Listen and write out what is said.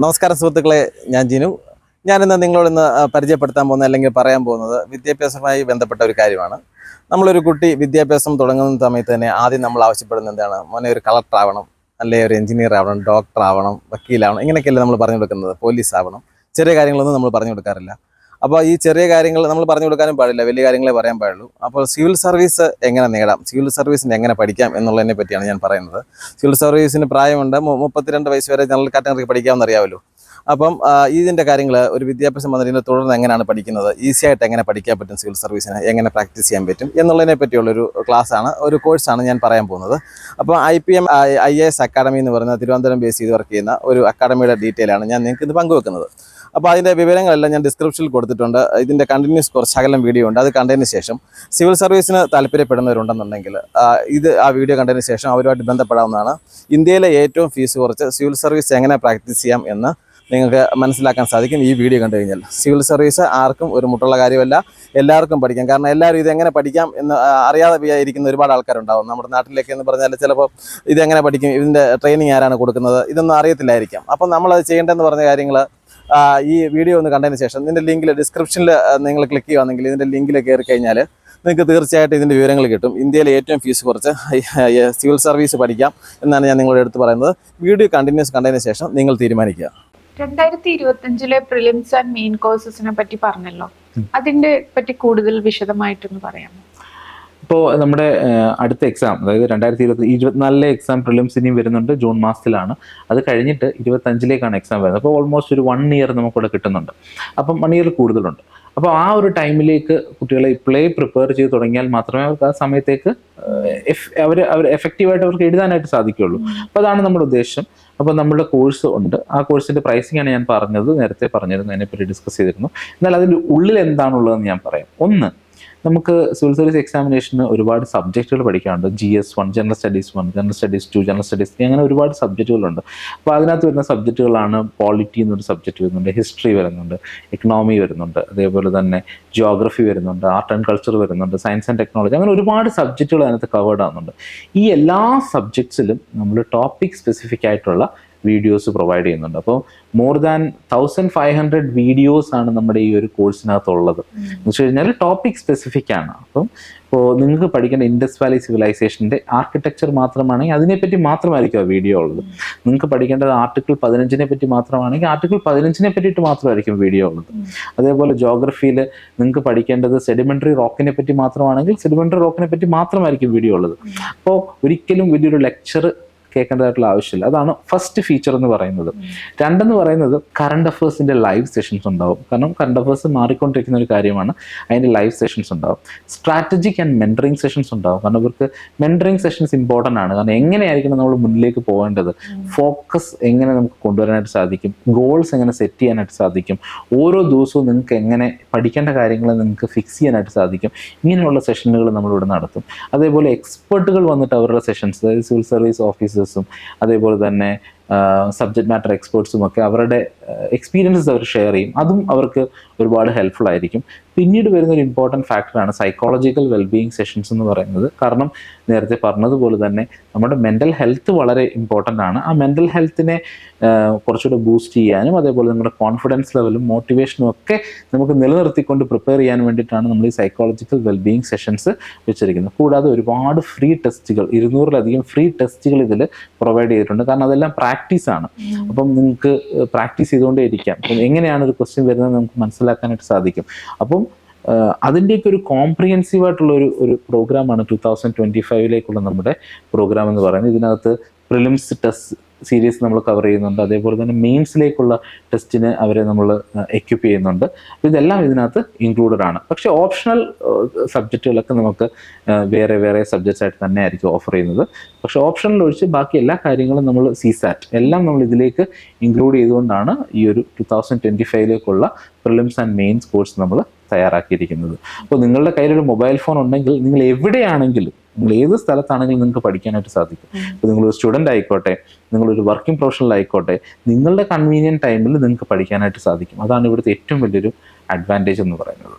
നമസ്കാരം സുഹൃത്തുക്കളെ, ഞാൻ ജിനു. ഞാനിന്ന് നിങ്ങളോടിന്ന് പരിചയപ്പെടുത്താൻ പോകുന്നത് അല്ലെങ്കിൽ പറയാൻ പോകുന്നത് വിദ്യാഭ്യാസവുമായി ബന്ധപ്പെട്ട ഒരു കാര്യമാണ്. നമ്മളൊരു കുട്ടി വിദ്യാഭ്യാസം തുടങ്ങുന്ന സമയത്ത് തന്നെ ആദ്യം നമ്മൾ ആവശ്യപ്പെടുന്നത് എന്താണ്? മോനെ ഒരു കളക്ടർ ആവണം, അല്ലെങ്കിൽ ഒരു എഞ്ചിനീയർ ആവണം, ഡോക്ടർ ആവണം, വക്കീലാവണം, ഇങ്ങനെയൊക്കെയല്ലേ നമ്മൾ പറഞ്ഞു കൊടുക്കുന്നത്. പോലീസ് ആവണം. ചെറിയ കാര്യങ്ങളൊന്നും നമ്മൾ പറഞ്ഞു കൊടുക്കാറില്ല. അപ്പോൾ ഈ ചെറിയ കാര്യങ്ങൾ നമ്മൾ പറഞ്ഞു കൊടുക്കാനും പാടില്ല, വലിയ കാര്യങ്ങളെ പറയാൻ പാടുള്ളൂ. അപ്പോൾ സിവിൽ സർവീസ് എങ്ങനെ നേടാം, സിവിൽ സർവീസിന് എങ്ങനെ പഠിക്കാം എന്നുള്ളതിനെ പറ്റിയാണ് ഞാൻ പറയുന്നത്. സിവിൽ സർവീസിന് പ്രായമുണ്ട്, 32 വയസ്സ് വരെ ജനറൽ കാറ്റഗറിക്ക് പഠിക്കാമെന്ന് അറിയാമല്ലോ. അപ്പം ഇതിൻ്റെ കാര്യങ്ങൾ ഒരു വിദ്യാഭ്യാസം വന്നതിന് തുടർന്ന് എങ്ങനെയാണ് പഠിക്കുന്നത്, ഈസി ആയിട്ട് എങ്ങനെ പഠിക്കാൻ പറ്റും, സിവിൽ സർവീസിന് എങ്ങനെ പ്രാക്ടീസ് ചെയ്യാൻ പറ്റും എന്നുള്ളതിനെ പറ്റിയുള്ളൊരു ക്ലാസ്സാണ്, ഒരു കോഴ്സാണ് ഞാൻ പറയാൻ പോകുന്നത്. അപ്പോൾ IPM IAS അക്കാഡമി എന്ന് പറയുന്ന തിരുവനന്തപുരം ബേസ് ചെയ്ത് വർക്ക് ചെയ്യുന്ന ഒരു അക്കാഡമിയുടെ ഡീറ്റെയിലാണ് ഞാൻ നിങ്ങൾക്ക് ഇത് പങ്കുവെക്കുന്നത്. അപ്പോൾ അതിൻ്റെ വിവരങ്ങളെല്ലാം ഞാൻ ഡിസ്ക്രിപ്ഷനിൽ കൊടുത്തിട്ടുണ്ട്. ഇതിൻ്റെ കണ്ടിന്യൂസ് ശകലം വീഡിയോ ഉണ്ട്. അത് കണ്ടതിന് ശേഷം സിവിൽ സർവീസിന് താല്പര്യപ്പെടുന്നവരുണ്ടെന്നുണ്ടെങ്കിൽ ആ വീഡിയോ കണ്ടതിന് ശേഷം അവരുമായിട്ട് ബന്ധപ്പെടാവുന്നതാണ്. ഇന്ത്യയിലെ ഏറ്റവും ഫീസ് കുറച്ച് സിവിൽ സർവീസ് എങ്ങനെ പ്രാക്ടീസ് ചെയ്യാം എന്ന് നിങ്ങൾക്ക് മനസ്സിലാക്കാൻ സാധിക്കും ഈ വീഡിയോ കണ്ടു കഴിഞ്ഞാൽ. സിവിൽ സർവീസ് ആർക്കും ഒരു മുട്ടുള്ള കാര്യമല്ല, എല്ലാവർക്കും പഠിക്കാം. കാരണം എല്ലാവരും ഇതെങ്ങനെ പഠിക്കാം എന്ന് അറിയാതെ ഇരിക്കുന്ന ഒരുപാട് ആൾക്കാരുണ്ടാവും. നമ്മുടെ നാട്ടിലേക്ക് എന്ന് പറഞ്ഞാൽ ചിലപ്പോൾ ഇതെങ്ങനെ പഠിക്കും, ഇതിൻ്റെ ട്രെയിനിങ് ആരാണ് കൊടുക്കുന്നത്, ഇതൊന്നും അറിയത്തില്ലായിരിക്കാം. അപ്പം നമ്മളത് ചെയ്യേണ്ടതെന്ന് പറഞ്ഞ കാര്യങ്ങൾ ഈ വീഡിയോ ഒന്ന് കണ്ടതിന് ശേഷം ഇതിൻ്റെ ലിങ്കിൽ ഡിസ്ക്രിപ്ഷനിൽ നിങ്ങൾ ക്ലിക്ക് ചെയ്യുകയാണെങ്കിൽ ഇതിൻ്റെ ലിങ്കിൽ കയറി കഴിഞ്ഞാൽ നിങ്ങൾക്ക് തീർച്ചയായിട്ടും ഇതിൻ്റെ വിവരങ്ങൾ കിട്ടും. ഇന്ത്യയിലെ ഏറ്റവും ഫീസ് കുറച്ച് സിവിൽ സർവീസ് പഠിക്കാം എന്നാണ് ഞാൻ നിങ്ങളോട് എടുത്ത് പറയുന്നത്. വീഡിയോ കണ്ടിന്യൂസ് കണ്ടതിന് ശേഷം നിങ്ങൾ തീരുമാനിക്കുക. 2025 പ്രിലിംസ് ആൻഡ് മെയിൻ കോഴ്സസിനെ പറ്റി പറഞ്ഞല്ലോ, അതിന്റെ പറ്റി കൂടുതൽ വിശദമായിട്ടൊന്ന് പറയാമോ? ഇപ്പോൾ നമ്മുടെ അടുത്ത എക്സാം, അതായത് 2024 എക്സാം പ്രിലിംസ് ഇനിയും വരുന്നുണ്ട്. ജൂൺ മാസത്തിലാണ്. അത് കഴിഞ്ഞിട്ട് 25 എക്സാം വരുന്നത്. അപ്പോൾ ഓൾമോസ്റ്റ് ഒരു 1 ഇയർ നമുക്കിവിടെ കിട്ടുന്നുണ്ട്. അപ്പം 1 ഇയർ കൂടുതലുണ്ട്. അപ്പോൾ ആ ഒരു ടൈമിലേക്ക് കുട്ടികളെ ഇപ്പോഴേ പ്രിപ്പയർ ചെയ്ത് തുടങ്ങിയാൽ മാത്രമേ അവർക്ക് ആ സമയത്തേക്ക് അവർ എഫക്റ്റീവായിട്ട് അവർക്ക് എഴുതാനായിട്ട് സാധിക്കുകയുള്ളൂ. അപ്പോൾ അതാണ് നമ്മുടെ ഉദ്ദേശം. അപ്പോൾ നമ്മുടെ കോഴ്സ് ഉണ്ട്. ആ കോഴ്സിൻ്റെ പ്രൈസിംഗ് ആണ് ഞാൻ പറഞ്ഞത്, നേരത്തെ പറഞ്ഞിരുന്നു, അതിനെപ്പറ്റി ഡിസ്കസ് ചെയ്തിരുന്നു. എന്നാൽ അതിൻ്റെ ഉള്ളിൽ എന്താണുള്ളതെന്ന് ഞാൻ പറയാം. ഒന്ന്, നമുക്ക് സിവിൽ സർവീസ് എക്സാമിനേഷന് ഒരുപാട് സബ്ജക്റ്റുകൾ പഠിക്കാനുണ്ട്. GS1, general studies 1, general studies 2, general studies 3, അങ്ങനെ ഒരുപാട് സബ്ജക്റ്റുകളുണ്ട്. അപ്പോൾ അതിനകത്ത് വരുന്ന സബ്ജക്റ്റുകളാണ് പോളിറ്റി എന്നൊരു സബ്ജക്റ്റ് വരുന്നുണ്ട്, ഹിസ്റ്ററി വരുന്നുണ്ട്, എക്കണോമി വരുന്നുണ്ട്, അതേപോലെ തന്നെ ജിയോഗ്രഫി വരുന്നുണ്ട്, ആർട്ട് ആൻഡ് കൾച്ചർ വരുന്നുണ്ട്, സയൻസ് ആൻഡ് ടെക്നോളജി, അങ്ങനെ ഒരുപാട് സബ്ജക്റ്റുകൾ അതിനകത്ത് കവേർഡ് ആകുന്നുണ്ട്. ഈ എല്ലാ സബ്ജക്ട്സിലും നമ്മൾ ടോപ്പിക് സ്പെസിഫിക് ആയിട്ടുള്ള വീഡിയോസ് പ്രൊവൈഡ് ചെയ്യുന്നുണ്ട്. അപ്പോൾ മോർ ദാൻ 1500 വീഡിയോസ് ആണ് നമ്മുടെ ഈ ഒരു കോഴ്സിനകത്തുള്ളത്. എന്ന് വെച്ച് കഴിഞ്ഞാൽ ടോപ്പിക് സ്പെസിഫിക് ആണ്. അപ്പം ഇപ്പോൾ നിങ്ങൾക്ക് പഠിക്കേണ്ട ഇൻഡസ് വാലി സിവിലൈസേഷൻ്റെ ആർക്കിടെക്ചർ മാത്രമാണെങ്കിൽ അതിനെപ്പറ്റി മാത്രമായിരിക്കും ആ വീഡിയോ ഉള്ളത്. നിങ്ങൾക്ക് പഠിക്കേണ്ടത് ആർട്ടിക്കിൾ 15 പറ്റി മാത്രമാണെങ്കിൽ ആർട്ടിക്കിൾ 15 പറ്റിയിട്ട് മാത്രമായിരിക്കും വീഡിയോ ഉള്ളത്. അതേപോലെ ജോഗ്രഫിയിൽ നിങ്ങൾക്ക് പഠിക്കേണ്ടത് സെഡിമെൻ്ററി റോക്കിനെ പറ്റി മാത്രമാണെങ്കിൽ സെഡിമെൻ്ററി റോക്കിനെ പറ്റി മാത്രമായിരിക്കും വീഡിയോ ഉള്ളത്. അപ്പോൾ ഒരിക്കലും വലിയൊരു ലെക്ചർ കേൾക്കേണ്ടതായിട്ടുള്ള ആവശ്യമില്ല. അതാണ് ഫസ്റ്റ് ഫീച്ചർ എന്ന് പറയുന്നത്. രണ്ടെന്ന് പറയുന്നത് കറണ്ട് അഫേഴ്സിൻ്റെ ലൈവ് സെഷൻസ് ഉണ്ടാവും. കാരണം കറണ്ട് അഫേഴ്സ് മാറിക്കൊണ്ടിരിക്കുന്ന ഒരു കാര്യമാണ്. അതിൻ്റെ ലൈവ് സെഷൻസ് ഉണ്ടാവും. സ്ട്രാറ്റജിക് ആൻഡ് മെൻറ്ററിങ് സെഷൻസ് ഉണ്ടാവും. കാരണം ഇവർക്ക് മെൻറ്ററിങ് സെഷൻസ് ഇമ്പോർട്ടൻ്റ് ആണ്. കാരണം എങ്ങനെയായിരിക്കണം നമ്മൾ മുന്നിലേക്ക് പോകേണ്ടത്, ഫോക്കസ് എങ്ങനെ നമുക്ക് കൊണ്ടുവരാനായിട്ട് സാധിക്കും, ഗോൾസ് എങ്ങനെ സെറ്റ് ചെയ്യാനായിട്ട് സാധിക്കും, ഓരോ ദിവസവും നിങ്ങൾക്ക് എങ്ങനെ പഠിക്കേണ്ട കാര്യങ്ങൾ നിങ്ങൾക്ക് ഫിക്സ് ചെയ്യാനായിട്ട് സാധിക്കും, ഇങ്ങനെയുള്ള സെഷനുകൾ നമ്മളിവിടെ നടത്തും. അതേപോലെ എക്സ്പെർട്ടുകൾ വന്നിട്ട് അവരുടെ സെഷൻസ്, അതായത് സിവിൽ സർവീസ് ഓഫീസേഴ്സും അതേപോലെ തന്നെ സബ്ജക്ട് മാറ്റർ എക്സ്പേർട്സും ഒക്കെ അവരുടെ എക്സ്പീരിയൻസസ് അവർ ഷെയർ ചെയ്യും. അതും അവർക്ക് ഒരുപാട് ഹെൽപ്ഫുൾ ആയിരിക്കും. പിന്നീട് വരുന്നൊരു ഇമ്പോർട്ടൻറ്റ് ഫാക്ടറാണ് സൈക്കോളജിക്കൽ വെൽബീയിങ് സെഷൻസ് എന്ന് പറയുന്നത്. കാരണം നേരത്തെ പറഞ്ഞതുപോലെ തന്നെ നമ്മുടെ മെൻ്റൽ ഹെൽത്ത് വളരെ ഇമ്പോർട്ടൻ്റ് ആണ്. ആ മെൻ്റൽ ഹെൽത്തിനെ കുറച്ചുകൂടെ ബൂസ്റ്റ് ചെയ്യാനും അതേപോലെ നമ്മുടെ കോൺഫിഡൻസ് ലെവലും മോട്ടിവേഷനും ഒക്കെ നമുക്ക് നിലനിർത്തിക്കൊണ്ട് പ്രിപ്പയർ ചെയ്യാൻ വേണ്ടിയിട്ടാണ് നമ്മൾ ഈ സൈക്കോളജിക്കൽ വെൽബീയിങ് സെഷൻസ് വെച്ചിരിക്കുന്നത്. കൂടാതെ ഒരുപാട് ഫ്രീ ടെസ്റ്റുകൾ, 200-ലധികം ഫ്രീ ടെസ്റ്റുകൾ ഇതിൽ പ്രൊവൈഡ് ചെയ്തിട്ടുണ്ട്. കാരണം അതെല്ലാം പ്രാക്ടീസാണ്. അപ്പം നിങ്ങൾക്ക് പ്രാക്ടീസ് ചെയ്തുകൊണ്ടേ ഇരിക്കാം. അപ്പം എങ്ങനെയാണ് ഒരു ക്വസ്റ്റ്യൻ വരുന്നത് നമുക്ക് മനസ്സിലാക്കാനായിട്ട് സാധിക്കും. അപ്പം അതിൻ്റെയൊക്കെ ഒരു കോംപ്രിഹെൻസീവ് ആയിട്ടുള്ള ഒരു പ്രോഗ്രാമാണ് 2025 നമ്മുടെ പ്രോഗ്രാം എന്ന് പറയുന്നത്. ഇതിനകത്ത് പ്രിലിംസ് ടെസ്റ്റ് സീരീസ് നമ്മൾ കവർ ചെയ്യുന്നുണ്ട്. അതേപോലെ തന്നെ മെയിൻസിലേക്കുള്ള ടെസ്റ്റിന് അവരെ നമ്മൾ എക്യുപ്പ് ചെയ്യുന്നുണ്ട്. ഇതെല്ലാം ഇതിനകത്ത് ഇൻക്ലൂഡഡ് ആണ്. പക്ഷേ ഓപ്ഷണൽ സബ്ജക്റ്റുകളൊക്കെ നമുക്ക് വേറെ വേറെ സബ്ജക്ട്സ് ആയിട്ട് തന്നെ ആയിരിക്കും ഓഫർ ചെയ്യുന്നത്. പക്ഷേ ഓപ്ഷണൽ ഒഴിച്ച് ബാക്കി എല്ലാ കാര്യങ്ങളും നമ്മൾ CSAT എല്ലാം നമ്മൾ ഇതിലേക്ക് ഇൻക്ലൂഡ് ചെയ്തുകൊണ്ടാണ് ഈ ഒരു 2025 പ്രിലിംസ് ആൻഡ് മെയിൻസ് കോഴ്സ് നമ്മൾ തയ്യാറാക്കിയിരിക്കുന്നത്. അപ്പോൾ നിങ്ങളുടെ കയ്യിലൊരു മൊബൈൽ ഫോൺ ഉണ്ടെങ്കിൽ നിങ്ങൾ എവിടെയാണെങ്കിലും, നിങ്ങൾ ഏത് സ്ഥലത്താണെങ്കിലും നിങ്ങൾക്ക് പഠിക്കാനായിട്ട് സാധിക്കും. ഇപ്പോൾ നിങ്ങളൊരു സ്റ്റുഡൻ്റ് ആയിക്കോട്ടെ, നിങ്ങളൊരു വർക്കിംഗ് പ്രൊഫഷണൽ ആയിക്കോട്ടെ, നിങ്ങളുടെ കൺവീനിയൻറ്റ് ടൈമിൽ നിങ്ങൾക്ക് പഠിക്കാനായിട്ട് സാധിക്കും. അതാണ് ഇവിടുത്തെ ഏറ്റവും വലിയൊരു അഡ്വാൻറ്റേജ് എന്ന് പറയുന്നത്.